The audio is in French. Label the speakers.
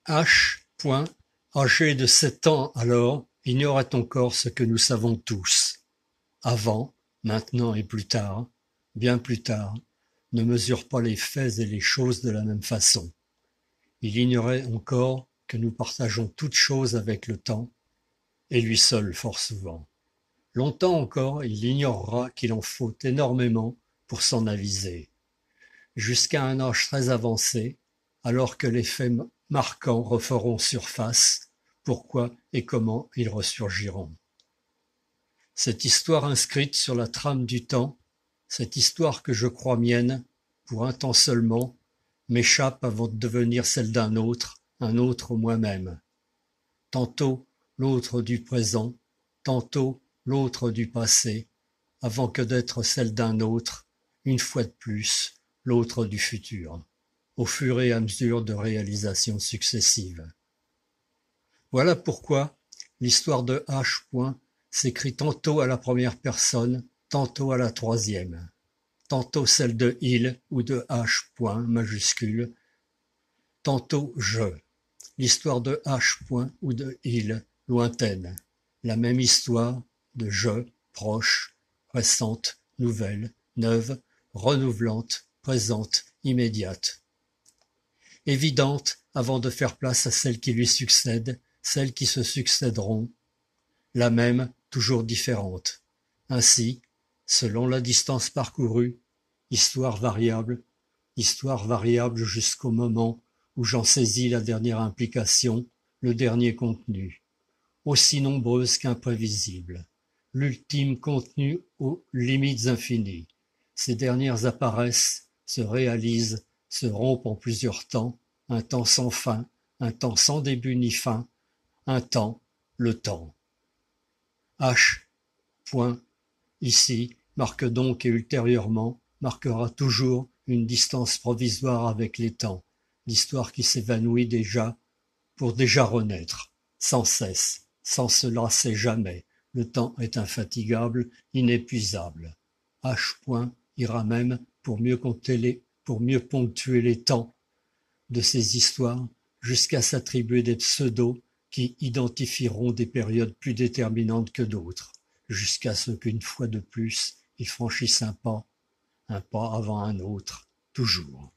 Speaker 1: H. Âgé de 7 ans alors, ignorait encore ce que nous savons tous. Avant, maintenant et plus tard, bien plus tard, ne mesure pas les faits et les choses de la même façon. Il ignorait encore que nous partageons toutes choses avec le temps, et lui seul fort souvent. Longtemps encore, il ignorera qu'il en faut énormément pour s'en aviser. Jusqu'à un âge très avancé, alors que les faits marquants referont surface, pourquoi et comment ils ressurgiront. Cette histoire inscrite sur la trame du temps, cette histoire que je crois mienne, pour un temps seulement, m'échappe avant de devenir celle d'un autre, un autre moi-même. Tantôt l'autre du présent, tantôt l'autre du passé, avant que d'être celle d'un autre, une fois de plus, l'autre du futur, au fur et à mesure de réalisations successives. Voilà pourquoi l'histoire de H. s'écrit tantôt à la première personne, tantôt à la troisième, tantôt celle de il ou de H. majuscule, tantôt je. L'histoire de H. ou de il, lointaine, la même histoire de je, proche, récente, nouvelle, neuve, renouvelante, présente, immédiate. Évidente avant de faire place à celles qui lui succèdent, celles qui se succéderont, la même, toujours différente. Ainsi, selon la distance parcourue, histoire variable jusqu'au moment où j'en saisis la dernière implication, le dernier contenu, aussi nombreuse qu'imprévisible, l'ultime contenu aux limites infinies. Ces dernières apparaissent, se réalisent, se rompent en plusieurs temps, un temps sans fin, un temps sans début ni fin, un temps, le temps. H. Ici, marque donc et ultérieurement, marquera toujours une distance provisoire avec les temps, l'histoire qui s'évanouit déjà, pour déjà renaître, sans cesse, sans se lasser jamais. Le temps est infatigable, inépuisable. H. ira même pour mieux ponctuer les temps de ces histoires, jusqu'à s'attribuer des pseudos qui identifieront des périodes plus déterminantes que d'autres, jusqu'à ce qu'une fois de plus, ils franchissent un pas avant un autre, toujours.